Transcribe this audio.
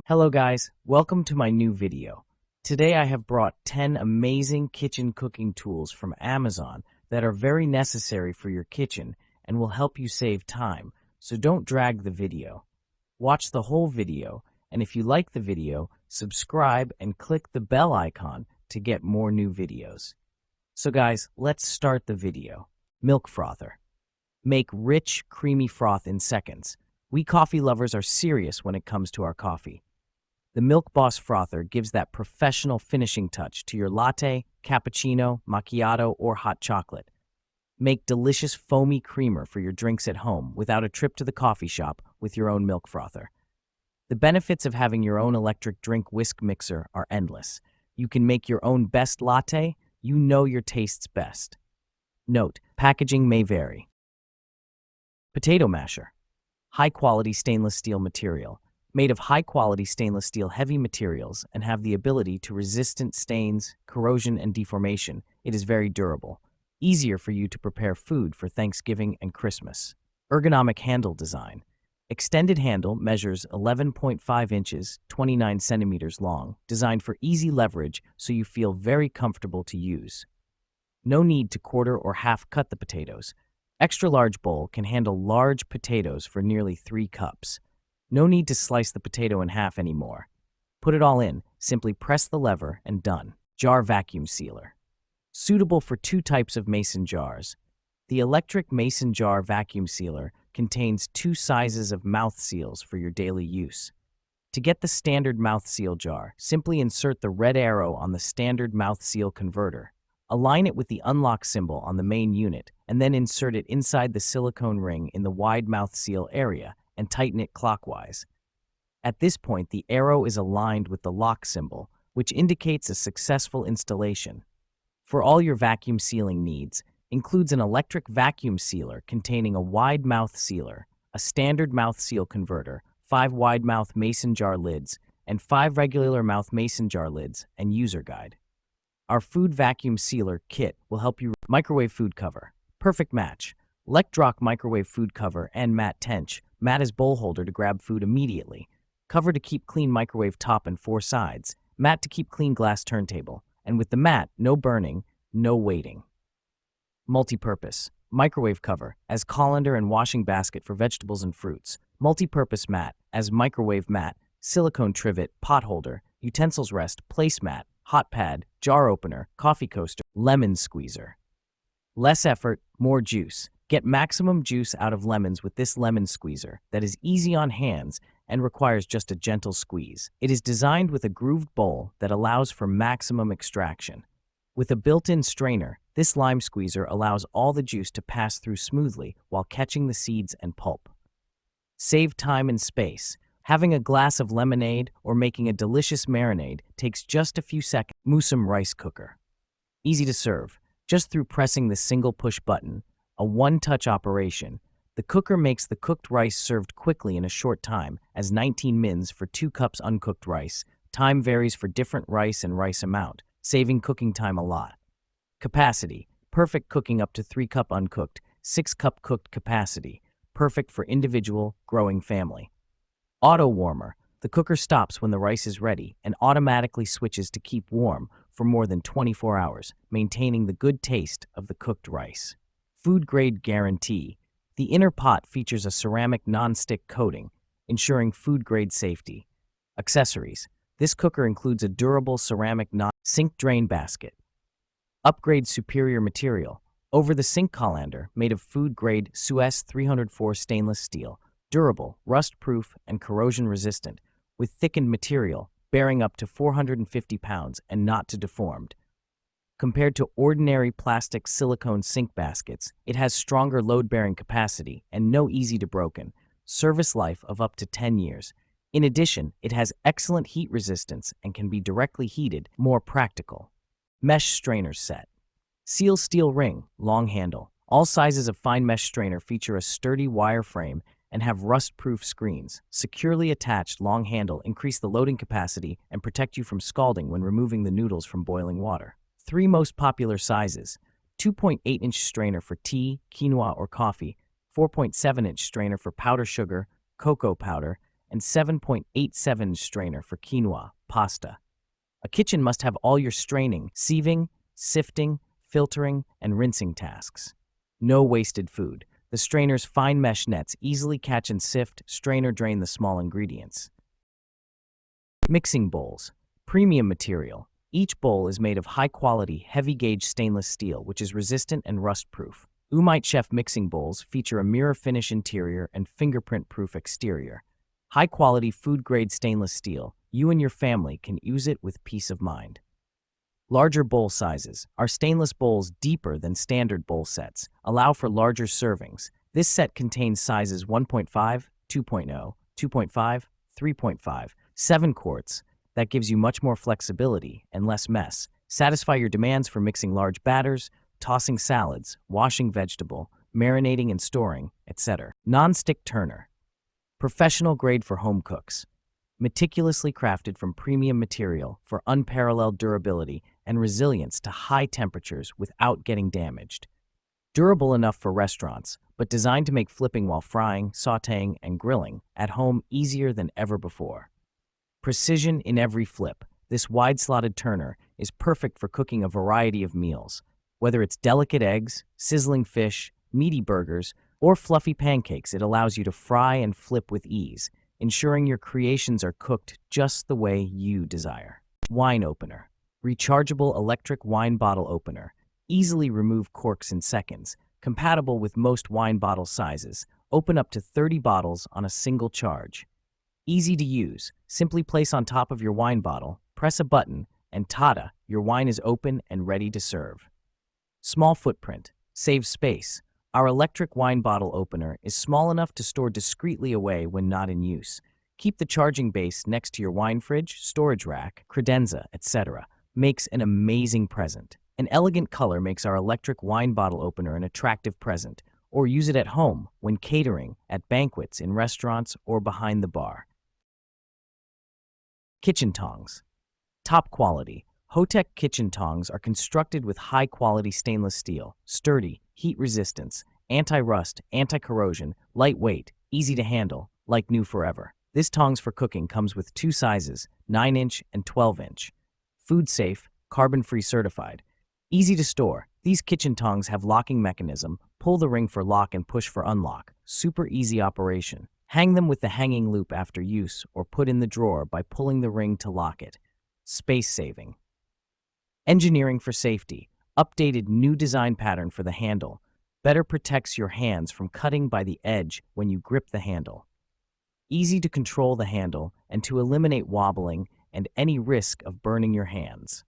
Hello guys, welcome to my new video. Today I have brought 10 amazing kitchen cooking tools from Amazon that are very necessary for your kitchen and will help you save time, so don't drag the video. Watch the whole video, and if you like the video, subscribe and click the bell icon to get more new videos. So guys, let's start the video. Milk frother. Make rich, creamy froth in seconds. We coffee lovers are serious when it comes to our coffee. The Milk Boss Frother gives that professional finishing touch to your latte, cappuccino, macchiato, or hot chocolate. Make delicious foamy creamer for your drinks at home without a trip to the coffee shop with your own milk frother. The benefits of having your own electric drink whisk mixer are endless. You can make your own best latte, you know your tastes best. Note, packaging may vary. Potato masher. High-quality stainless steel material. Made of high-quality stainless steel heavy materials and have the ability to resist stains, corrosion, and deformation, it is very durable. Easier for you to prepare food for Thanksgiving and Christmas. Ergonomic handle design. Extended handle measures 11.5 inches, 29 centimeters long, designed for easy leverage so you feel very comfortable to use. No need to quarter or half cut the potatoes. Extra large bowl can handle large potatoes for nearly 3 cups. No need to slice the potato in half anymore. Put it all in, simply press the lever and done. Jar vacuum sealer. Suitable for 2 types of mason jars. The electric mason jar vacuum sealer contains 2 sizes of mouth seals for your daily use. To get the standard mouth seal jar, simply insert the red arrow on the standard mouth seal converter. Align it with the unlock symbol on the main unit, and then insert it inside the silicone ring in the wide mouth seal area and tighten it clockwise. At this point, the arrow is aligned with the lock symbol, which indicates a successful installation. For all your vacuum sealing needs, includes an electric vacuum sealer containing a wide mouth sealer, a standard mouth seal converter, 5 wide mouth mason jar lids, and 5 regular mouth mason jar lids, and user guide. Our food vacuum sealer kit will help you. Microwave food cover. Perfect match. Electroc microwave food cover and mat tench. Mat is bowl holder to grab food immediately. Cover to keep clean microwave top and 4 sides. Mat to keep clean glass turntable. And with the mat, no burning, no waiting. Multi-purpose. Microwave cover as colander and washing basket for vegetables and fruits. Multi-purpose mat as microwave mat, silicone trivet, pot holder, utensils rest, placemat, hot pad, jar opener, coffee coaster, lemon squeezer. Less effort, more juice. Get maximum juice out of lemons with this lemon squeezer that is easy on hands and requires just a gentle squeeze. It is designed with a grooved bowl that allows for maximum extraction. With a built-in strainer, this lime squeezer allows all the juice to pass through smoothly while catching the seeds and pulp. Save time and space. Having a glass of lemonade or making a delicious marinade takes just a few seconds. Musum rice cooker. Easy to serve, just through pressing the single push button. A one-touch operation. The cooker makes the cooked rice served quickly in a short time, as 19 mins for 2 cups uncooked rice. Time varies for different rice and rice amount, saving cooking time a lot. Capacity. Perfect cooking up to 3 cup uncooked, 6 cup cooked capacity. Perfect for individual, growing family. Auto warmer. The cooker stops when the rice is ready and automatically switches to keep warm for more than 24 hours, maintaining the good taste of the cooked rice. Food grade guarantee. The inner pot features a ceramic non-stick coating, ensuring food grade safety. Accessories. This cooker includes a durable ceramic sink drain basket. Upgrade superior material. Over the sink colander, made of food grade Suez 304 stainless steel, durable, rust proof, and corrosion resistant, with thickened material, bearing up to 450 pounds and not to deformed. Compared to ordinary plastic silicone sink baskets, it has stronger load-bearing capacity and no easy-to-broken, service life of up to 10 years. In addition, it has excellent heat resistance and can be directly heated, more practical. Mesh strainer set. Seal steel ring, long handle. All sizes of fine mesh strainer feature a sturdy wire frame and have rust-proof screens. Securely attached long handle increase the loading capacity and protect you from scalding when removing the noodles from boiling water. 3 most popular sizes: 2.8-inch strainer for tea, quinoa, or coffee, 4.7-inch strainer for powder sugar, cocoa powder, and 7.87 strainer for quinoa, pasta. A kitchen must have all your straining, sieving, sifting, filtering, and rinsing tasks. No wasted food. The strainer's fine mesh nets easily catch and sift, strain or drain the small ingredients. Mixing bowls. Premium material. Each bowl is made of high-quality, heavy-gauge stainless steel, which is resistant and rust-proof. Umite Chef mixing bowls feature a mirror finish interior and fingerprint-proof exterior. High-quality food-grade stainless steel. You and your family can use it with peace of mind. Larger bowl sizes. Our stainless bowls, deeper than standard bowl sets, allow for larger servings. This set contains sizes 1.5, 2.0, 2.5, 3.5, 7 quarts. That gives you much more flexibility and less mess. Satisfy your demands for mixing large batters, tossing salads, washing vegetable, marinating and storing, etc. Non-stick turner. Professional grade for home cooks. Meticulously crafted from premium material for unparalleled durability and resilience to high temperatures without getting damaged. Durable enough for restaurants, but designed to make flipping while frying, sautéing, and grilling at home easier than ever before. Precision in every flip. This wide-slotted turner is perfect for cooking a variety of meals. Whether it's delicate eggs, sizzling fish, meaty burgers, or fluffy pancakes, it allows you to fry and flip with ease, ensuring your creations are cooked just the way you desire. Wine opener. Rechargeable electric wine bottle opener. Easily remove corks in seconds. Compatible with most wine bottle sizes. Open up to 30 bottles on a single charge. Easy to use. Simply place on top of your wine bottle, press a button, and tada, your wine is open and ready to serve. Small footprint. Saves space. Our electric wine bottle opener is small enough to store discreetly away when not in use. Keep the charging base next to your wine fridge, storage rack, credenza, etc. Makes an amazing present. An elegant color makes our electric wine bottle opener an attractive present, or use it at home when catering, at banquets, in restaurants, or behind the bar. Kitchen tongs. Top quality. Hotech kitchen tongs are constructed with high-quality stainless steel, sturdy, heat resistance, anti-rust, anti-corrosion, lightweight, easy to handle, like new forever. This tongs for cooking comes with 2 sizes, 9-inch and 12-inch. Food safe, carbon-free certified. Easy to store. These kitchen tongs have locking mechanism, pull the ring for lock and push for unlock. Super easy operation. Hang them with the hanging loop after use or put in the drawer by pulling the ring to lock it. Space saving. Engineering for safety. Updated new design pattern for the handle. Better protects your hands from cutting by the edge when you grip the handle. Easy to control the handle and to eliminate wobbling and any risk of burning your hands.